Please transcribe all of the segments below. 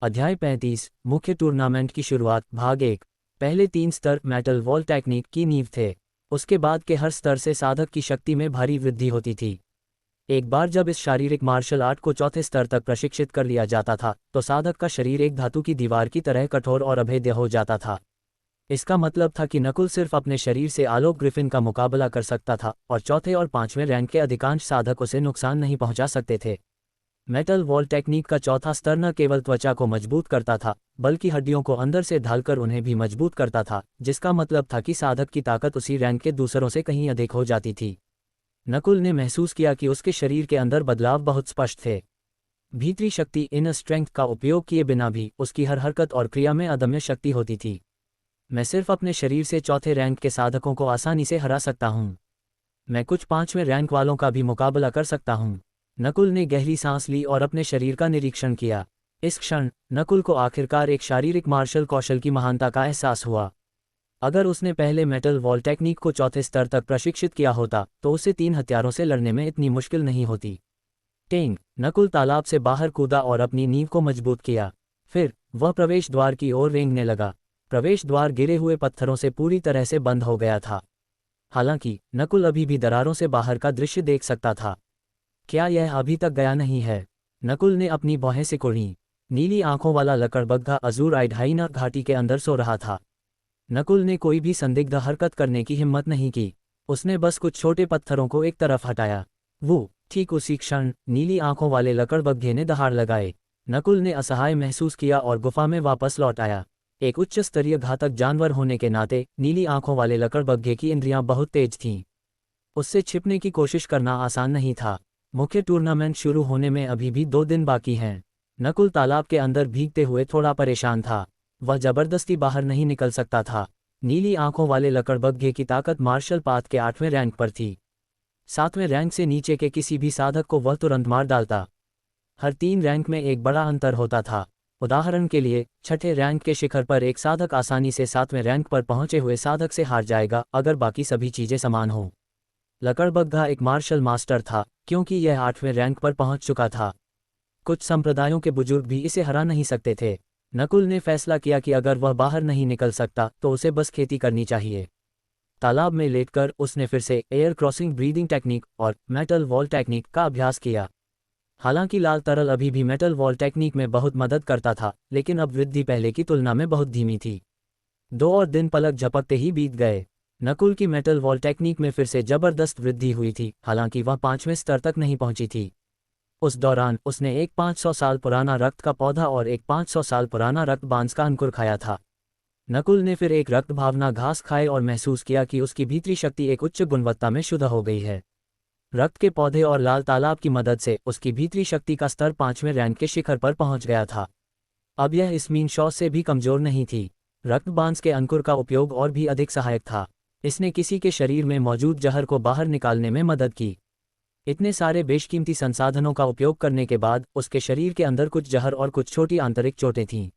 अध्याय 35 मुख्य टूर्नामेंट की शुरुआत भाग 1। पहले 3 स्तर मेटल वॉल टेक्निक की नींव थे। उसके बाद के हर स्तर से साधक की शक्ति में भारी वृद्धि होती थी। एक बार जब इस शारीरिक मार्शल आर्ट को चौथे स्तर तक प्रशिक्षित कर लिया जाता था तो साधक का शरीर एक धातु की दीवार की तरह कठोर और अभेद्य हो जाता था। इसका मतलब था कि नकुल सिर्फ अपने शरीर से आलोक ग्रिफिन का मुकाबला कर सकता था और चौथे और पांचवें रैंक के अधिकांश साधक उसे नुकसान नहीं पहुंचा सकते थे। मेटल वॉल टेक्निक का चौथा स्तर न केवल त्वचा को मजबूत करता था बल्कि हड्डियों को अंदर से ढालकर उन्हें भी मजबूत करता था, जिसका मतलब था कि साधक की ताकत उसी रैंक के दूसरों से कहीं अधिक हो जाती थी। नकुल ने महसूस किया कि उसके शरीर के अंदर बदलाव बहुत स्पष्ट थे। भीतरी शक्ति इनर स्ट्रेंथ का उपयोग किए बिना भी उसकी हर हरकत और क्रिया में अदम्य शक्ति होती थी। मैं सिर्फ अपने शरीर से चौथे रैंक के साधकों को आसानी से हरा सकता हूँ। मैं कुछ पांचवें रैंक वालों का भी मुकाबला कर सकता हूँ। नकुल ने गहरी सांस ली और अपने शरीर का निरीक्षण किया। इस क्षण नकुल को आखिरकार एक शारीरिक मार्शल कौशल की महानता का एहसास हुआ। अगर उसने पहले मेटल वॉल टेक्निक को चौथे स्तर तक प्रशिक्षित किया होता तो उसे 3 हथियारों से लड़ने में इतनी मुश्किल नहीं होती। टेंग नकुल तालाब से बाहर कूदा और अपनी नींव को मजबूत किया। फिर वह प्रवेश द्वार की ओर रेंगने लगा। प्रवेश द्वार गिरे हुए पत्थरों से पूरी तरह से बंद हो गया था। हालांकि नकुल अभी भी दरारों से बाहर का दृश्य देख सकता था। क्या यह अभी तक गया नहीं है? नकुल ने अपनी भौहें सिकुड़ी। नीली आंखों वाला लकड़बग्घा अजूर आइड हाइना घाटी के अंदर सो रहा था। नकुल ने कोई भी संदिग्ध हरकत करने की हिम्मत नहीं की। उसने बस कुछ छोटे पत्थरों को एक तरफ हटाया। वो ठीक उसी क्षण नीली आंखों वाले लकड़बग्घे ने दहाड़ लगाए। नकुल ने असहाय महसूस किया और गुफा में वापस लौट आया। एक उच्च स्तरीय घातक जानवर होने के नाते नीली आंखों वाले लकड़बग्घे की इंद्रियां बहुत तेज थीं। उससे छिपने की कोशिश करना आसान नहीं था। मुख्य टूर्नामेंट शुरू होने में अभी भी 2 दिन बाकी हैं। नकुल तालाब के अंदर भीगते हुए थोड़ा परेशान था। वह जबरदस्ती बाहर नहीं निकल सकता था। नीली आंखों वाले लकड़बग्घे की ताकत मार्शल पाथ के 8वें रैंक पर थी। 7वें रैंक से नीचे के किसी भी साधक को वह तुरंत मार डालता। हर 3 रैंक में एक बड़ा अंतर होता था। उदाहरण के लिए 6ठे रैंक के शिखर पर एक साधक आसानी से 7वें रैंक पर पहुंचे हुए साधक से हार जाएगा अगर बाकी सभी चीजें समान हों। लकड़बग्घा एक मार्शल मास्टर था क्योंकि यह 8वें रैंक पर पहुंच चुका था। कुछ संप्रदायों के बुजुर्ग भी इसे हरा नहीं सकते थे। नकुल ने फैसला किया कि अगर वह बाहर नहीं निकल सकता तो उसे बस खेती करनी चाहिए। तालाब में लेटकर उसने फिर से एयर क्रॉसिंग ब्रीदिंग टेक्निक और मेटल वॉल टेक्निक का अभ्यास किया। हालांकि लाल तरल अभी भी मेटल वॉल टेक्निक में बहुत मदद करता था, लेकिन अब वृद्धि पहले की तुलना में बहुत धीमी थी। 2 और दिन पलक झपकते ही बीत गए। नकुल की मेटल वॉल टेक्निक में फिर से जबरदस्त वृद्धि हुई थी, हालांकि वह 5वें स्तर तक नहीं पहुंची थी। उस दौरान उसने एक 500 साल पुराना रक्त का पौधा और एक 500 साल पुराना रक्त बांस का अंकुर खाया था। नकुल ने फिर एक रक्त भावना घास खाए और महसूस किया कि उसकी भीतरी शक्ति एक उच्च गुणवत्ता में शुद्ध हो गई है। रक्त के पौधे और लाल तालाब की मदद से उसकी भीतरी शक्ति का स्तर 5वें रैंक के शिखर पर पहुंच गया था। अब यह इस्मीन शॉ से भी कमजोर नहीं थी। रक्त बांस के अंकुर का उपयोग और भी अधिक सहायक था। इसने किसी के शरीर में मौजूद जहर को बाहर निकालने में मदद की। इतने सारे बेशकीमती संसाधनों का उपयोग करने के बाद उसके शरीर के अंदर कुछ जहर और कुछ छोटी आंतरिक चोटें थीं।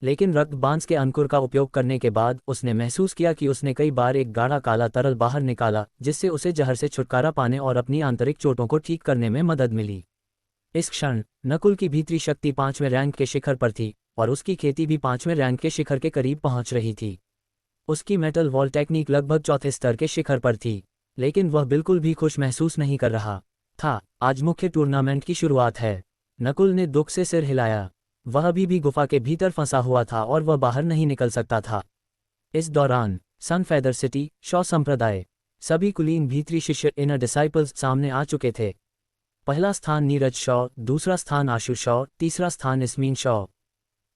लेकिन रक्त बांस के अंकुर का उपयोग करने के बाद उसने महसूस किया कि उसने कई बार एक गाढ़ा काला तरल बाहर निकाला, जिससे उसे जहर से छुटकारा पाने और अपनी आंतरिक चोटों को ठीक करने में मदद मिली। इस क्षण नकुल की भीतरी शक्ति 5वें रैंक के शिखर पर थी और उसकी खेती भी 5वें रैंक के शिखर के करीब पहुंच रही थी। उसकी मेटल वॉल टेक्निक लगभग चौथे स्तर के शिखर पर थी, लेकिन वह बिल्कुल भी खुश महसूस नहीं कर रहा था। आज मुख्य टूर्नामेंट की शुरुआत है। नकुल ने दुख से सिर हिलाया। वह अभी भी गुफा के भीतर फंसा हुआ था और वह बाहर नहीं निकल सकता था। इस दौरान सनफेदर सिटी शॉ संप्रदाय सभी कुलीन भीतरी शिष्य इनर डिसाइपल्स सामने आ चुके थे। पहला स्थान नीरज शॉ, दूसरा स्थान आशु शॉ, तीसरा स्थान इस्मीन शॉ।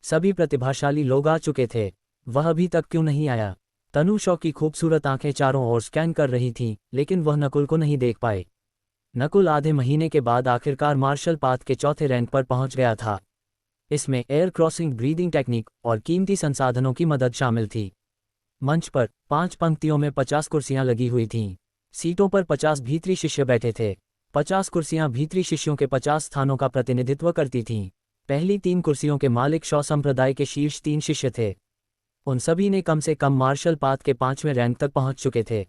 सभी प्रतिभाशाली लोग आ चुके थे। वह अभी तक क्यों नहीं आया? तनु शॉ की खूबसूरत आंखें चारों ओर स्कैन कर रही थीं, लेकिन वह नकुल को नहीं देख पाए। नकुल आधे महीने के बाद आखिरकार मार्शल पाथ के चौथे रैंक पर पहुंच गया था। इसमें एयर क्रॉसिंग ब्रीदिंग टेक्निक और कीमती संसाधनों की मदद शामिल थी। मंच पर 5 पंक्तियों में 50 कुर्सियां लगी हुई थीं। सीटों पर 50 भीतरी शिष्य बैठे थे। 50 कुर्सियां भीतरी शिष्यों के 50 स्थानों का प्रतिनिधित्व करती थीं। पहली 3 कुर्सियों के मालिक शॉ संप्रदाय के शीर्ष 3 शिष्य थे। उन सभी ने कम से कम मार्शल पाथ के 5वें रैंक तक पहुंच चुके थे।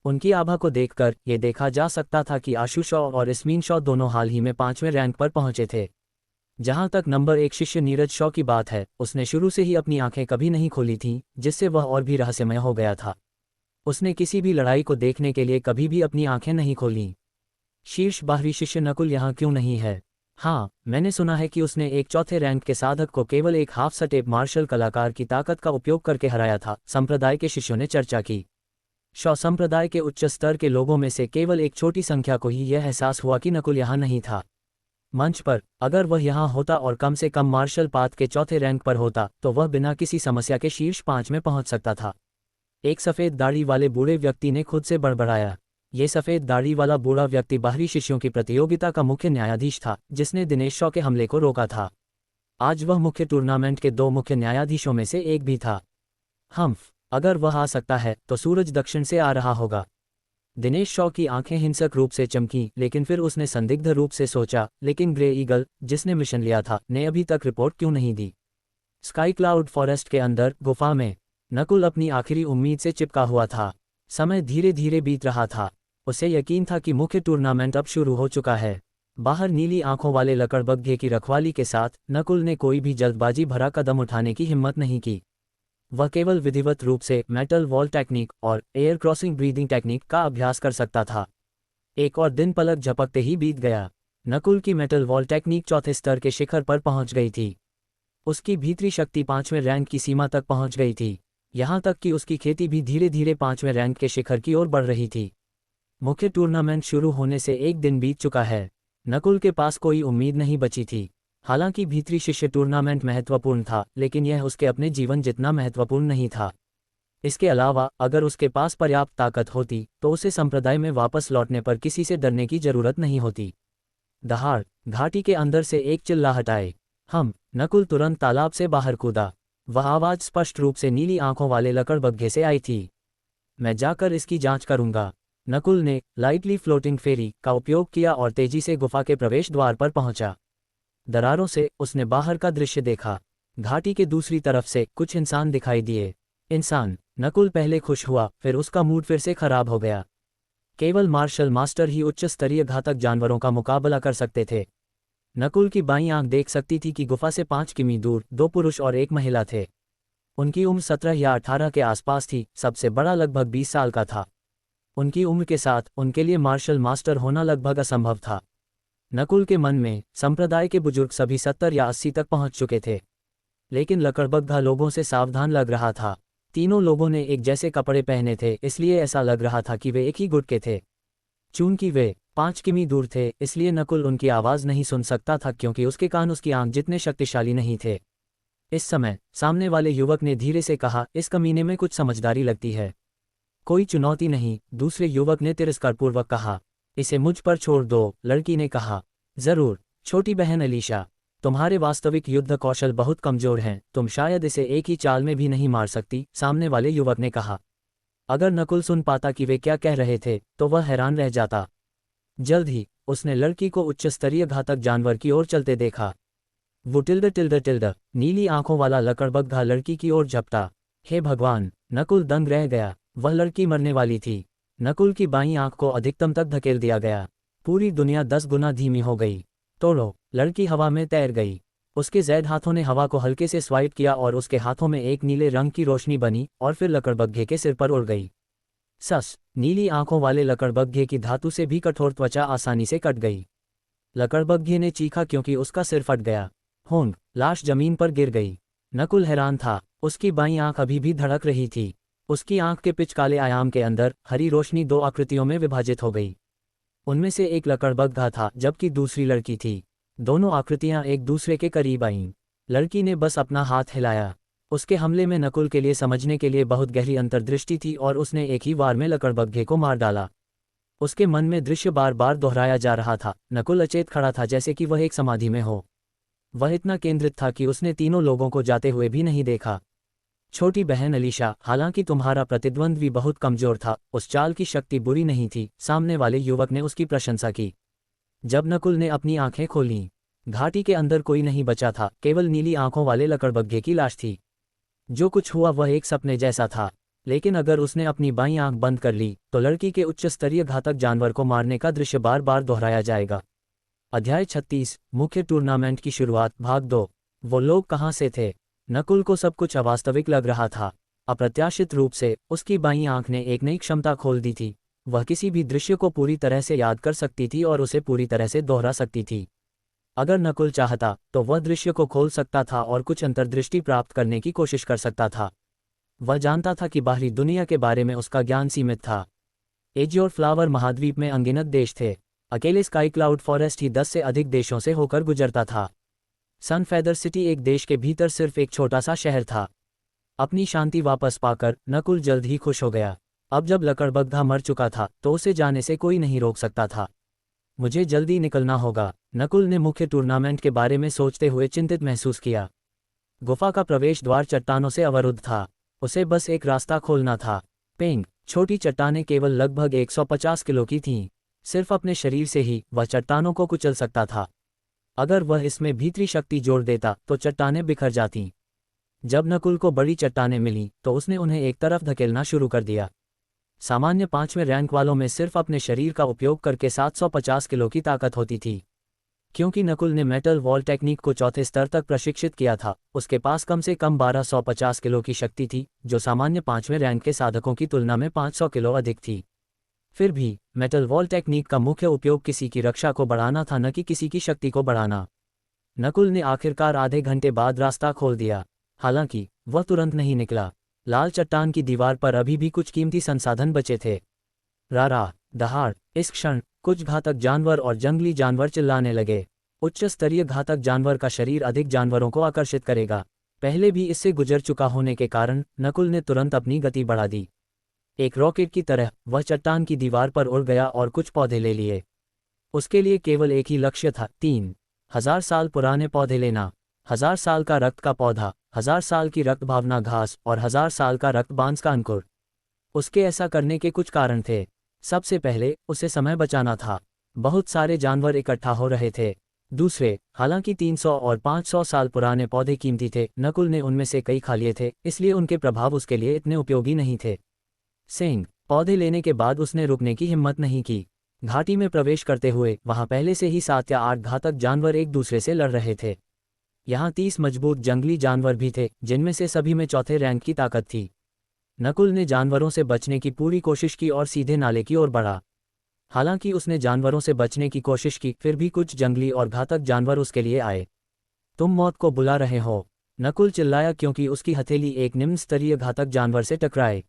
उनकी आभा को देखकर यह देखा जा सकता था कि आशु शॉ और इस्मीन शॉ दोनों हाल ही में 5वें रैंक पर पहुंचे थे। जहां तक नंबर 1 शिष्य नीरज शॉ की बात है, उसने शुरू से ही अपनी आंखें कभी नहीं खोली थीं, जिससे वह और भी रहस्यमय हो गया था। उसने किसी भी लड़ाई को देखने के लिए कभी भी अपनी आंखें नहीं खोलीं। शीर्ष बाहरी शिष्य नकुल यहाँ क्यों नहीं है? हाँ, मैंने सुना है कि उसने एक चौथे रैंक के साधक को केवल एक हाफ सटेप मार्शल कलाकार की ताकत का उपयोग करके हराया था, संप्रदाय के शिष्यों ने चर्चा की। शॉ संप्रदाय के उच्च स्तर के लोगों में से केवल एक छोटी संख्या को ही यह एहसास हुआ कि नकुल यहाँ नहीं था। मंच पर अगर वह यहाँ होता और कम से कम मार्शल पाथ के चौथे रैंक पर होता, तो वह बिना किसी समस्या के शीर्ष 5 में पहुंच सकता था। एक सफ़ेद दाढ़ी वाले बूढ़े व्यक्ति ने खुद से बड़बड़ाया। ये सफ़ेद दाढ़ी वाला बूढ़ा व्यक्ति बाहरी शिष्यों की प्रतियोगिता का मुख्य न्यायाधीश था, जिसने दिनेश शॉ के हमले को रोका था। आज वह मुख्य टूर्नामेंट के 2 मुख्य न्यायाधीशों में से एक भी था। अगर वह आ सकता है तो सूरज दक्षिण से आ रहा होगा। दिनेश शॉ की आंखें हिंसक रूप से चमकीं, लेकिन फिर उसने संदिग्ध रूप से सोचा, लेकिन ग्रे ईगल, जिसने मिशन लिया था, ने अभी तक रिपोर्ट क्यों नहीं दी? स्काई क्लाउड फॉरेस्ट के अंदर गुफा में नकुल अपनी आखिरी उम्मीद से चिपका हुआ था। समय धीरे धीरे बीत रहा था। उसे यकीन था कि मुख्य टूर्नामेंट अब शुरू हो चुका है। बाहर नीली आंखों वाले लकड़बग्घे की रखवाली के साथ नकुल ने कोई भी जल्दबाजी भरा कदम उठाने की हिम्मत नहीं की। वह केवल विधिवत रूप से मेटल वॉल टेक्निक और एयर क्रॉसिंग ब्रीदिंग टेक्निक का अभ्यास कर सकता था। एक और दिन पलक झपकते ही बीत गया। नकुल की मेटल वॉल टेक्निक चौथे स्तर के शिखर पर पहुंच गई थी। उसकी भीतरी शक्ति 5वें रैंक की सीमा तक पहुंच गई थी, यहां तक कि उसकी खेती भी धीरे धीरे 5वें रैंक के शिखर की ओर बढ़ रही थी। मुख्य टूर्नामेंट शुरू होने से एक दिन बीत चुका है। नकुल के पास कोई उम्मीद नहीं बची थी। हालांकि भीतरी शिष्य टूर्नामेंट महत्वपूर्ण था, लेकिन यह उसके अपने जीवन जितना महत्वपूर्ण नहीं था। इसके अलावा अगर उसके पास पर्याप्त ताकत होती तो उसे संप्रदाय में वापस लौटने पर किसी से डरने की जरूरत नहीं होती। दहाड़ घाटी के अंदर से एक चिल्लाहट आए। नकुल तुरंत तालाब से बाहर कूदा। वह आवाज़ स्पष्ट रूप से नीली आंखों वाले लकड़बग्घे से आई थी। मैं जाकर इसकी जांच करूंगा। नकुल ने लाइटली फ्लोटिंग फेरी का उपयोग किया और तेजी से गुफा के प्रवेश द्वार पर पहुंचा। दरारों से उसने बाहर का दृश्य देखा। घाटी के दूसरी तरफ से कुछ इंसान दिखाई दिए। इंसान। नकुल पहले खुश हुआ, फिर उसका मूड फिर से खराब हो गया। केवल मार्शल मास्टर ही उच्च स्तरीय घातक जानवरों का मुकाबला कर सकते थे। नकुल की बाईं आंख देख सकती थी कि गुफा से 5 किमी दूर 2 पुरुष और एक महिला थे। उनकी उम्र 17 या 18 के आसपास थी। सबसे बड़ा लगभग 20 साल का था। उनकी उम्र के साथ उनके लिए मार्शल मास्टर होना लगभग असंभव था। नकुल के मन में संप्रदाय के बुजुर्ग सभी 70 या 80 तक पहुंच चुके थे, लेकिन लकड़बग्घा लोगों से सावधान लग रहा था। तीनों लोगों ने एक जैसे कपड़े पहने थे, इसलिए ऐसा लग रहा था कि वे एक ही गुट के थे। चूंकि वे 5 किमी दूर थे, इसलिए नकुल उनकी आवाज़ नहीं सुन सकता था, क्योंकि उसके कान उसकी आंख जितने शक्तिशाली नहीं थे। इस समय सामने वाले युवक ने धीरे से कहा, इस कमीने में कुछ समझदारी लगती है। कोई चुनौती नहीं, दूसरे युवक ने तिरस्कारपूर्वक कहा। इसे मुझ पर छोड़ दो, लड़की ने कहा। जरूर, छोटी बहन अलीशा, तुम्हारे वास्तविक युद्ध कौशल बहुत कमजोर हैं, तुम शायद इसे एक ही चाल में भी नहीं मार सकती, सामने वाले युवक ने कहा। अगर नकुल सुन पाता कि वे क्या कह रहे थे, तो वह हैरान रह जाता। जल्द ही उसने लड़की को उच्च स्तरीय घातक जानवर की ओर चलते देखा। वो टिल्ड नीली आंखों वाला लकड़बग्घा लड़की की ओर झपटा। हे भगवान, नकुल दंग रह गया। वह लड़की मरने वाली थी। नकुल की बाईं आंख को अधिकतम तक धकेल दिया गया। पूरी दुनिया 10 गुना धीमी हो गई। तोड़ो। लड़की हवा में तैर गई। उसके जैद हाथों ने हवा को हल्के से स्वाइप किया और उसके हाथों में एक नीले रंग की रोशनी बनी और फिर लकड़बग्घे के सिर पर उड़ गई। नीली आंखों वाले लकड़बग्घे की धातु से भी कठोर त्वचा आसानी से कट गई। लकड़बग्घे ने चीखा क्योंकि उसका सिर फट गया। लाश जमीन पर गिर गई। नकुल हैरान था। उसकी बाईं आंख अभी भी धड़क रही थी। उसकी आंख के पिच काले आयाम के अंदर हरी रोशनी 2 आकृतियों में विभाजित हो गई। उनमें से एक लकड़बग्घा था, जबकि दूसरी लड़की थी। दोनों आकृतियां एक दूसरे के करीब आईं। लड़की ने बस अपना हाथ हिलाया। उसके हमले में नकुल के लिए समझने के लिए बहुत गहरी अंतर्दृष्टि थी और उसने एक ही वार में लकड़बग्घे को मार डाला। उसके मन में दृश्य बार बार दोहराया जा रहा था। नकुल अचेत खड़ा था, जैसे कि वह एक समाधि में हो। वह इतना केंद्रित था कि उसने तीनों लोगों को जाते हुए भी नहीं देखा। छोटी बहन अलीशा, हालांकि तुम्हारा प्रतिद्वंद्वी बहुत कमजोर था, उस चाल की शक्ति बुरी नहीं थी, सामने वाले युवक ने उसकी प्रशंसा की। जब नकुल ने अपनी आंखें खोलीं, घाटी के अंदर कोई नहीं बचा था, केवल नीली आंखों वाले लकड़बग्घे की लाश थी। जो कुछ हुआ वह एक सपने जैसा था, लेकिन अगर उसने अपनी बाईं आंख बंद कर ली तो लड़की के उच्च स्तरीय घातक जानवर को मारने का दृश्य बार बार दोहराया जाएगा। अध्याय 36 मुख्य टूर्नामेंट की शुरुआत भाग 2। वो लोग कहाँ से थे? नकुल को सब कुछ अवास्तविक लग रहा था। अप्रत्याशित रूप से उसकी बाईं आंख ने एक नई क्षमता खोल दी थी। वह किसी भी दृश्य को पूरी तरह से याद कर सकती थी और उसे पूरी तरह से दोहरा सकती थी। अगर नकुल चाहता तो वह दृश्य को खोल सकता था और कुछ अंतर्दृष्टि प्राप्त करने की कोशिश कर सकता था। वह जानता था कि बाहरी दुनिया के बारे में उसका ज्ञान सीमित था। एज और फ्लावर महाद्वीप में अनगिनत देश थे। अकेले स्काई क्लाउड फॉरेस्ट ही 10 से अधिक देशों से होकर गुजरता था। सन फेदर सिटी एक देश के भीतर सिर्फ एक छोटा सा शहर था। अपनी शांति वापस पाकर नकुल जल्द ही खुश हो गया। अब जब लकड़बग्धा मर चुका था तो उसे जाने से कोई नहीं रोक सकता था। मुझे जल्दी निकलना होगा, नकुल ने मुख्य टूर्नामेंट के बारे में सोचते हुए चिंतित महसूस किया। गुफा का प्रवेश द्वार चट्टानों से अवरुद्ध था। उसे बस एक रास्ता खोलना था। पेंग, छोटी चट्टानें केवल लगभग 150 किलो की थीं। सिर्फ अपने शरीर से ही वह चट्टानों को कुचल सकता था। अगर वह इसमें भीतरी शक्ति जोड़ देता तो चट्टानें बिखर जातीं। जब नकुल को बड़ी चट्टानें मिलीं तो उसने उन्हें एक तरफ धकेलना शुरू कर दिया। सामान्य 5वें रैंक वालों में सिर्फ अपने शरीर का उपयोग करके 750 किलो की ताकत होती थी। क्योंकि नकुल ने मेटल वॉल टेक्निक को चौथे स्तर तक प्रशिक्षित किया था, उसके पास कम से कम 1250 किलो की शक्ति थी, जो सामान्य 5वें रैंक के साधकों की तुलना में 500 किलो अधिक थी। फिर भी मेटल वॉल टेक्निक का मुख्य उपयोग किसी की रक्षा को बढ़ाना था, न कि किसी की शक्ति को बढ़ाना। नकुल ने आखिरकार आधे घंटे बाद रास्ता खोल दिया। हालांकि वह तुरंत नहीं निकला। लाल चट्टान की दीवार पर अभी भी कुछ कीमती संसाधन बचे थे। रारा दहाड़। इस क्षण कुछ घातक जानवर और जंगली जानवर चिल्लाने लगे। उच्च स्तरीय घातक जानवर का शरीर अधिक जानवरों को आकर्षित करेगा। पहले भी इससे गुजर चुका होने के कारण नकुल ने तुरंत अपनी गति बढ़ा दी। एक रॉकेट की तरह वह चट्टान की दीवार पर उड़ गया और कुछ पौधे ले लिए। उसके लिए केवल एक ही लक्ष्य था, 3000 साल पुराने पौधे लेना। 1000 साल का रक्त का पौधा, 1000 साल की रक्त भावना घास और 1000 साल का रक्त बांस का अंकुर। उसके ऐसा करने के कुछ कारण थे। सबसे पहले उसे समय बचाना था। बहुत सारे जानवर इकट्ठा हो रहे थे। दूसरे, हालांकि 300 और 500 साल पुराने पौधे कीमती थे, नकुल ने उनमें से कई खा लिए थे, इसलिए उनके प्रभाव उसके लिए इतने उपयोगी नहीं थे। सेंग, पौधे लेने के बाद उसने रुकने की हिम्मत नहीं की। घाटी में प्रवेश करते हुए वहां पहले से ही 7 या 8 घातक जानवर एक दूसरे से लड़ रहे थे। यहाँ 30 मजबूत जंगली जानवर भी थे, जिनमें से सभी में चौथे रैंक की ताकत थी। नकुल ने जानवरों से बचने की पूरी कोशिश की और सीधे नाले की ओर बढ़ा। हालांकि उसने जानवरों से बचने की कोशिश की, फिर भी कुछ जंगली और घातक जानवर उसके लिए आए। तुम मौत को बुला रहे हो, नकुल चिल्लाया, क्योंकि उसकी हथेली एक निम्न स्तरीय घातक जानवर से टकराए।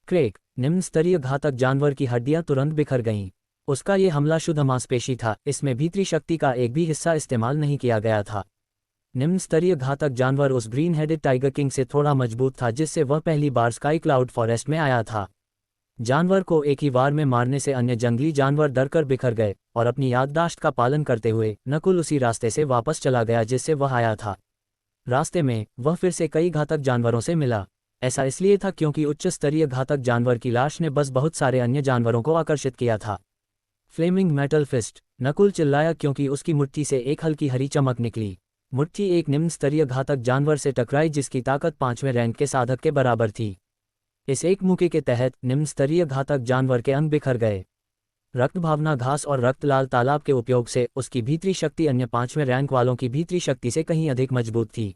क्रेक, निम्न स्तरीय घातक जानवर की हड्डियां तुरंत बिखर गईं। उसका ये हमला शुद्ध मांसपेशी था, इसमें भीतरी शक्ति का एक भी हिस्सा इस्तेमाल नहीं किया गया था। निम्न स्तरीय घातक जानवर उस ग्रीन हेडेड टाइगर किंग से थोड़ा मजबूत था, जिससे वह पहली बार स्काई क्लाउड फॉरेस्ट में आया था। जानवर को एक ही बार में मारने से अन्य जंगली जानवर डरकर बिखर गए और अपनी याददाश्त का पालन करते हुए नकुल उसी रास्ते से वापस चला गया जिससे वह आया था। रास्ते में वह फिर से कई घातक जानवरों से मिला। ऐसा इसलिए था क्योंकि उच्च स्तरीय घातक जानवर की लाश ने बस बहुत सारे अन्य जानवरों को आकर्षित किया था। फ्लेमिंग मेटल फिस्ट, नकुल चिल्लाया, क्योंकि उसकी मुट्ठी से एक हल्की हरी चमक निकली। मुट्ठी एक निम्न स्तरीय घातक जानवर से टकराई जिसकी ताकत 5वें रैंक के साधक के बराबर थी। इस एक मुक्के के तहत निम्न स्तरीय घातक जानवर के अंग बिखर गए। रक्त भावना घास और रक्त लाल तालाब के उपयोग से उसकी भीतरी शक्ति अन्य 5वें रैंक वालों की भीतरी शक्ति से कहीं अधिक मजबूत थी।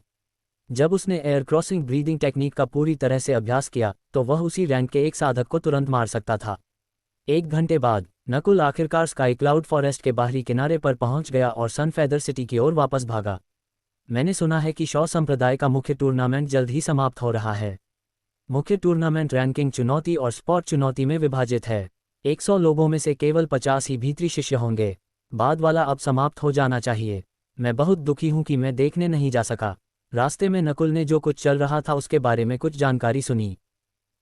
जब उसने एयर क्रॉसिंग ब्रीदिंग टेक्निक का पूरी तरह से अभ्यास किया तो वह उसी रैंक के एक साधक को तुरंत मार सकता था। 1 घंटे बाद नकुल आखिरकार स्काई क्लाउड फॉरेस्ट के बाहरी किनारे पर पहुंच गया और सन फेदर सिटी की ओर वापस भागा। मैंने सुना है कि शॉ संप्रदाय का मुख्य टूर्नामेंट जल्द ही समाप्त हो रहा है। मुख्य टूर्नामेंट रैंकिंग चुनौती और स्पॉट चुनौती में विभाजित है। 100 लोगों में से केवल 50 ही भीतरी शिष्य होंगे। बाद वाला अब समाप्त हो जाना चाहिए। मैं बहुत दुखी हूं कि मैं देखने नहीं जा सका। रास्ते में नकुल ने जो कुछ चल रहा था उसके बारे में कुछ जानकारी सुनी।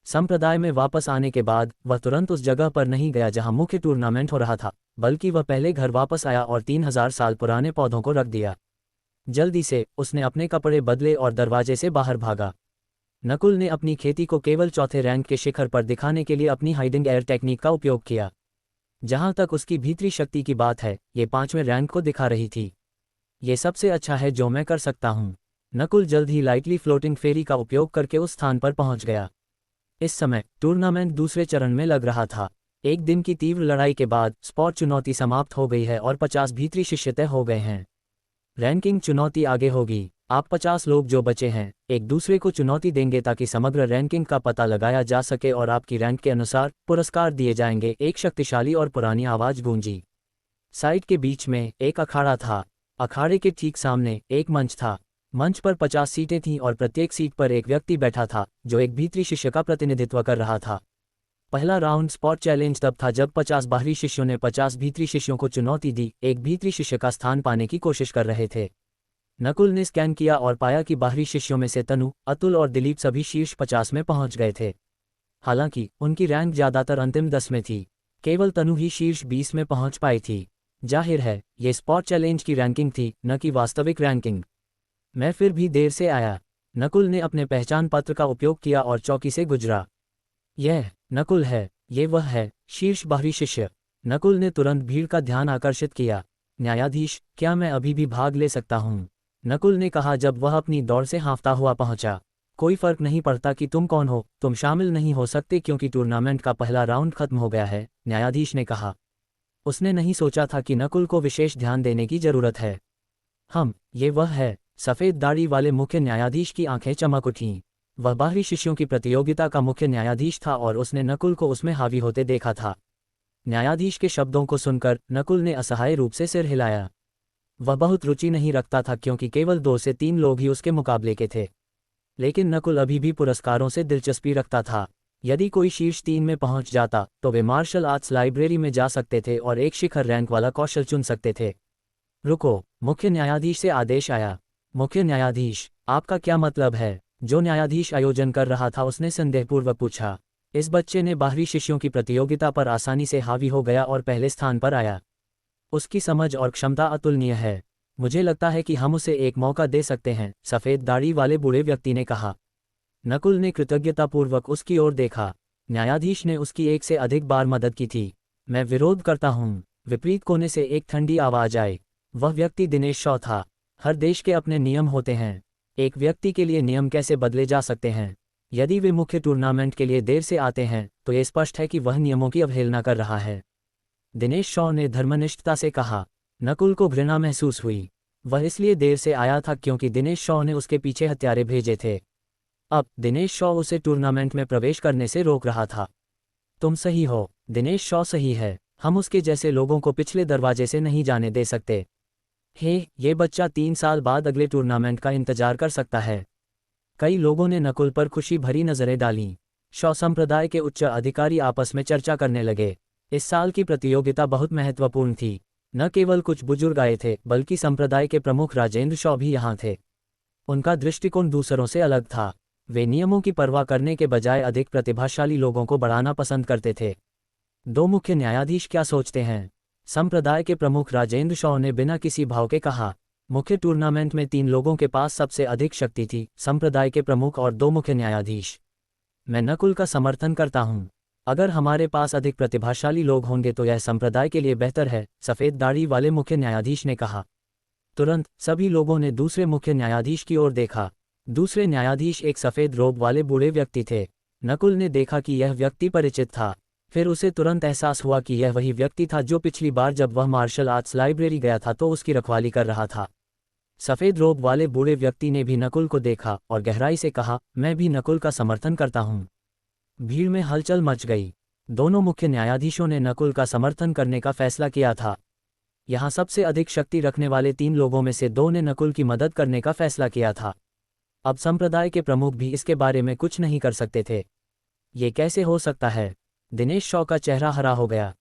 संप्रदाय में वापस आने के बाद वह तुरंत उस जगह पर नहीं गया जहां मुख्य टूर्नामेंट हो रहा था, बल्कि वह पहले घर वापस आया और 3000 साल पुराने पौधों को रख दिया। जल्दी से उसने अपने कपड़े बदले और दरवाजे से बाहर भागा। नकुल ने अपनी खेती को केवल चौथे रैंक के शिखर पर दिखाने के लिए अपनी हाइडिंग एयर टेक्निक का उपयोग किया। जहां तक उसकी भीतरी शक्ति की बात है, ये 5वें रैंक को दिखा रही थी। ये सबसे अच्छा है जो मैं कर सकता हूं। नकुल जल्द ही लाइटली फ्लोटिंग फेरी का उपयोग करके उस स्थान पर पहुंच गया। इस समय टूर्नामेंट दूसरे चरण में लग रहा था। एक दिन की तीव्र लड़ाई के बाद स्पॉट चुनौती समाप्त हो गई है और 50 भीतरी शिष्य तय हो गए हैं। रैंकिंग चुनौती आगे होगी। आप 50 लोग जो बचे हैं एक दूसरे को चुनौती देंगे ताकि समग्र रैंकिंग का पता लगाया जा सके और आपकी रैंक के अनुसार पुरस्कार दिए जाएंगे। एक शक्तिशाली और पुरानी आवाज गूंजी। साइट के बीच में एक अखाड़ा था। अखाड़े के ठीक सामने एक मंच था। मंच पर 50 सीटें थीं और प्रत्येक सीट पर एक व्यक्ति बैठा था जो एक भीतरी शिष्य का प्रतिनिधित्व कर रहा था। पहला राउंड स्पॉट चैलेंज तब था जब 50 बाहरी शिष्यों ने 50 भीतरी शिष्यों को चुनौती दी, एक भीतरी शिष्य का स्थान पाने की कोशिश कर रहे थे। नकुल ने स्कैन किया और पाया कि बाहरी शिष्यों में से तनु, अतुल और दिलीप सभी शीर्ष 50 में पहुंच गए थे। हालांकि उनकी रैंक ज्यादातर अंतिम 10 में थी। केवल तनु ही शीर्ष 20 में पहुंच पाई थी। जाहिर है ये स्पॉट चैलेंज की रैंकिंग थी, न कि वास्तविक रैंकिंग। मैं फिर भी देर से आया। नकुल ने अपने पहचान पत्र का उपयोग किया और चौकी से गुजरा। यह नकुल है, ये वह है, शीर्ष बाहरी शिष्य। नकुल ने तुरंत भीड़ का ध्यान आकर्षित किया। न्यायाधीश, क्या मैं अभी भी भाग ले सकता हूँ? नकुल ने कहा जब वह अपनी दौड़ से हाँफता हुआ पहुंचा। कोई फर्क नहीं पड़ता कि तुम कौन हो, तुम शामिल नहीं हो सकते क्योंकि टूर्नामेंट का पहला राउंड खत्म हो गया है, न्यायाधीश ने कहा। उसने नहीं सोचा था कि नकुल को विशेष ध्यान देने की जरूरत है। ये वह है। सफ़ेद दाढ़ी वाले मुख्य न्यायाधीश की आंखें चमक उठीं। वह बाहरी शिष्यों की प्रतियोगिता का मुख्य न्यायाधीश था और उसने नकुल को उसमें हावी होते देखा था। न्यायाधीश के शब्दों को सुनकर नकुल ने असहाय रूप से सिर हिलाया। वह बहुत रुचि नहीं रखता था क्योंकि केवल 2 से 3 लोग ही उसके मुकाबले के थे। लेकिन नकुल अभी भी पुरस्कारों से दिलचस्पी रखता था। यदि कोई शीर्ष 3 में पहुंच जाता तो वे मार्शल आर्ट्स लाइब्रेरी में जा सकते थे और एक शिखर रैंक वाला कौशल चुन सकते थे। रुको, मुख्य न्यायाधीश से आदेश आया। मुख्य न्यायाधीश, आपका क्या मतलब है? जो न्यायाधीश आयोजन कर रहा था उसने संदेहपूर्वक पूछा। इस बच्चे ने बाहरी शिष्यों की प्रतियोगिता पर आसानी से हावी हो गया और पहले स्थान पर आया। उसकी समझ और क्षमता अतुलनीय है। मुझे लगता है कि हम उसे एक मौका दे सकते हैं, सफ़ेद दाढ़ी वाले बूढ़े व्यक्ति ने कहा। नकुल ने कृतज्ञतापूर्वक उसकी ओर देखा। न्यायाधीश ने उसकी एक से अधिक बार मदद की थी। मैं विरोध करता हूँ। विपरीत कोने से एक ठंडी आवाज आई। वह व्यक्ति दिनेश शॉ था। हर देश के अपने नियम होते हैं। एक व्यक्ति के लिए नियम कैसे बदले जा सकते हैं? यदि वे मुख्य टूर्नामेंट के लिए देर से आते हैं तो ये स्पष्ट है कि वह नियमों की अवहेलना कर रहा है। दिनेश शॉ ने धर्मनिष्ठता से कहा। नकुल को घृणा महसूस हुई। वह इसलिए देर से आया था क्योंकि दिनेश शॉ ने उसके पीछे हत्यारे भेजे थे। अब दिनेश शॉ उसे टूर्नामेंट में प्रवेश करने से रोक रहा था। तुम सही हो, दिनेश शॉ सही है। हम उसके जैसे लोगों को पिछले दरवाजे से नहीं जाने दे सकते। ये बच्चा 3 साल बाद अगले टूर्नामेंट का इंतजार कर सकता है। कई लोगों ने नकुल पर खुशी भरी नजरें डालीं। शॉ संप्रदाय के उच्च अधिकारी आपस में चर्चा करने लगे। इस साल की प्रतियोगिता बहुत महत्वपूर्ण थी। न केवल कुछ बुजुर्ग आए थे बल्कि संप्रदाय के प्रमुख राजेंद्र शॉ भी यहाँ थे। उनका दृष्टिकोण दूसरों से अलग था। वे नियमों की परवाह करने के बजाय अधिक प्रतिभाशाली लोगों को बढ़ाना पसंद करते थे। 2 मुख्य न्यायाधीश क्या सोचते हैं? संप्रदाय के प्रमुख राजेंद्र शॉ ने बिना किसी भाव के कहा। मुख्य टूर्नामेंट में 3 लोगों के पास सबसे अधिक शक्ति थी, संप्रदाय के प्रमुख और 2 मुख्य न्यायाधीश। मैं नकुल का समर्थन करता हूँ। अगर हमारे पास अधिक प्रतिभाशाली लोग होंगे तो यह संप्रदाय के लिए बेहतर है, सफ़ेद दाढ़ी वाले मुख्य न्यायाधीश ने कहा। तुरंत सभी लोगों ने दूसरे मुख्य न्यायाधीश की ओर देखा। दूसरे न्यायाधीश एक सफ़ेद रोब वाले बूढ़े व्यक्ति थे। नकुल ने देखा कि यह व्यक्ति परिचित था। फिर उसे तुरंत एहसास हुआ कि यह वही व्यक्ति था जो पिछली बार जब वह मार्शल आर्ट्स लाइब्रेरी गया था तो उसकी रखवाली कर रहा था। सफ़ेद रोब वाले बूढ़े व्यक्ति ने भी नकुल को देखा और गहराई से कहा, मैं भी नकुल का समर्थन करता हूँ। भीड़ में हलचल मच गई। दोनों मुख्य न्यायाधीशों ने नकुल का समर्थन करने का फैसला किया था। यहाँ सबसे अधिक शक्ति रखने वाले 3 लोगों में से 2 ने नकुल की मदद करने का फैसला किया था। अब संप्रदाय के प्रमुख भी इसके बारे में कुछ नहीं कर सकते थे। ये कैसे हो सकता है? दिनेश शॉ का चेहरा हरा हो गया।